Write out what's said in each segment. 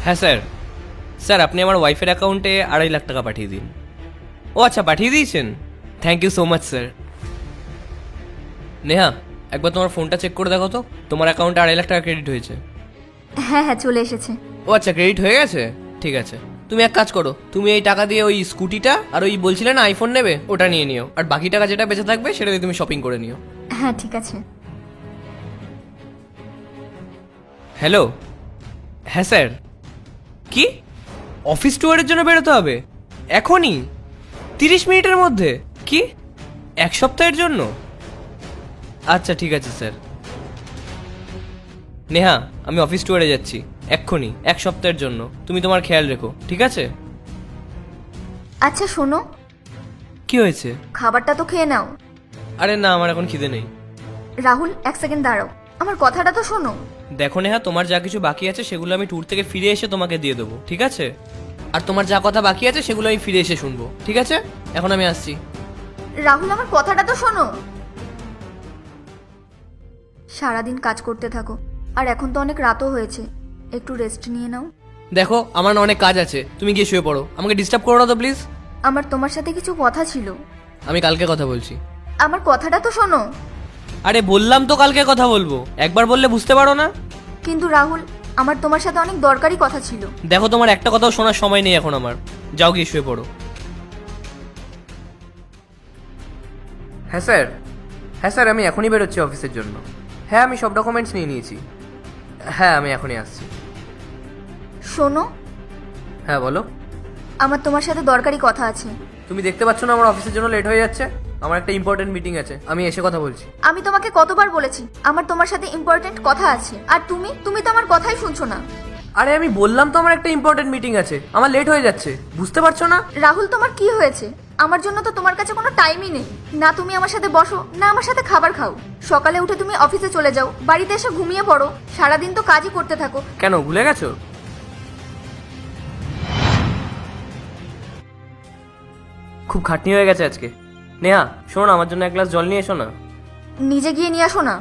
হ্যাঁ sir. Sir আপনি আমার ওয়াইফের অ্যাকাউন্টে 2.5 লাখ টাকা পাঠিয়ে দিন। ও আচ্ছা, পাঠিয়ে দিয়েছেন। Thank you so much sir. Neha, একবার তোমার ফোনটা চেক করে দেখো তো, তোমার অ্যাকাউন্টে 2.5 লাখ টাকা ক্রেডিট হয়েছে। হ্যাঁ হ্যাঁ, চলে এসেছে। ও আচ্ছা, ক্রেডিট হয়ে গেছে, ঠিক আছে। তুমি এক কাজ করো, তুমি এই টাকা দিয়ে ওই স্কুটিটা আর ওই বলছিলে না আইফোন নেবে, ওটা নিয়ে নিও, আর বাকি টাকা যেটা বেঁচে থাকবে সেটা দিয়ে তুমি শপিং করে নিও। হ্যাঁ ঠিক আছে। হ্যালো। হ্যাঁ স্যার। কি, অফিস ট্যুরের জন্য বেরোতে হবে এখনই 30 মিনিটের মধ্যে? কি, 1 সপ্তাহের জন্য? আচ্ছা ঠিক আছে স্যার। নেহা, আমি অফিস ট্যুরে যাচ্ছি এক্ষুনি 1 সপ্তাহের জন্য, তুমি তোমার খেয়াল রেখো, ঠিক আছে? আচ্ছা শোনো, কি হয়েছে? খাবারটা তো খেয়ে নাও। আরে না, আমার এখন খিদে নেই। রাহুল, 1 সেকেন্ড দাঁড়াও, আমার কথাটা তো শোনো। দেখো নেহা, তোমার যা কিছু বাকি আছে সেগুলো আমি ট্যুর থেকে ফিরে এসে তোমাকে দিয়ে দেবো, ঠিক আছে? আর তোমার যা কথা বাকি আছে সেগুলো আমি ফিরে এসে শুনবো, ঠিক আছে? এখন আমি আসছি। রাহুল, আমার কথাটা তো শোনো। সারাদিন কাজ করতে থাকো, আর এখন তো অনেক রাতও হয়েছে, একটু রেস্ট নিয়ে নাও। দেখো, আমার না অনেক কাজ আছে, তুমি গিয়ে শুয়ে পড়ো, আমাকে ডিস্টার্ব করো না তো প্লিজ। আমার তোমার সাথে কিছু কথা ছিল। আমি কালকে কথা বলছি। আমার কথাটা তো শোনো। আরে বললাম তো কালকে কথা বলবো, একবার বললে বুঝতে পারো না? কিন্তু রাহুল, আমার তোমার সাথে অনেক দরকারি কথা ছিল। দেখো, তোমার একটা কথাও শোনার সময় নেই এখন আমার, যাও গিয়ে শুয়ে পড়ো। হ্যাঁ স্যার। হ্যাঁ স্যার, আমি এখনই বেরোচ্ছি অফিসের জন্য। হ্যাঁ, আমি সব ডকুমেন্টস নিয়ে নিয়েছি। হ্যাঁ, আমি এখনই আসছি। শোনো, হ্যাঁ বলো। আমার তোমার সাথে দরকারি কথা আছে। তুমি দেখতে পাচ্ছ না আমার অফিসের জন্য লেট হয়ে যাচ্ছে? আমার একটা ইম্পর্টেন্ট মিটিং আছে, আমি এসে কথা বলছি। আমি তোমাকে কতবার বলেছি আমার তোমার সাথে ইম্পর্টেন্ট কথা আছে, আর তুমি তো আমার কথাই শুনছো না। আরে আমি বললাম তো আমার একটা ইম্পর্টেন্ট মিটিং আছে, আমার লেট হয়ে যাচ্ছে, বুঝতে পারছো না? রাহুল, তোমার কি হয়েছে? আমার জন্য তো তোমার কাছে কোনো টাইমই নেই। না তুমি আমার সাথে বসো, না আমার সাথে খাবার খাও। সকালে উঠে তুমি অফিসে চলে যাও, বাড়িতে এসে ঘুমিয়ে পড়ো, সারাদিন তো কাজই করতে থাকো। কেন, ভুলে গেছো? খুব খাটনি হয়ে গেছে আজকে। নেহা শোনো না, আমার জন্য 1 গ্লাস জল নিয়ে এসো না। নিজে গিয়ে নিয়ে আসো না।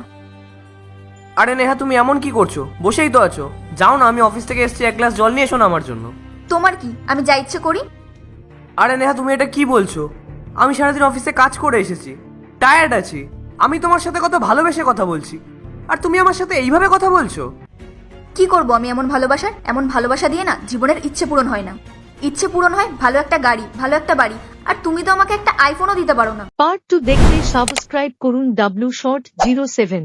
আরে নেহা, তুমি এমন কি করছো? বসেই তো আছো, যাও না, আমি অফিস থেকে এসেছি, 1 গ্লাস জল নিয়ে এসো না আমার জন্য। তোমার কি, আমি যা ইচ্ছে করি? আরে নেহা, তুমি এটা কি বলছো? আমি সারাদিন অফিসে কাজ করে এসেছি, টায়ার্ড আছি, আমি তোমার সাথে কত ভালোবেসে কথা বলছি, আর তুমি আমার সাথে এইভাবে কথা বলছো? কি করবো আমি এমন ভালোবাসা দিয়ে না জীবনের ইচ্ছে পূরণ হয় না। ইচ্ছে পূরণ হয় ভালো একটা গাড়ি, ভালো একটা বাড়ি, আর তুমি তো আমাকে একটা আইফোনও দিতে পারো না। পার্ট 2 দেখতে সাবস্ক্রাইব করুন W Short 07।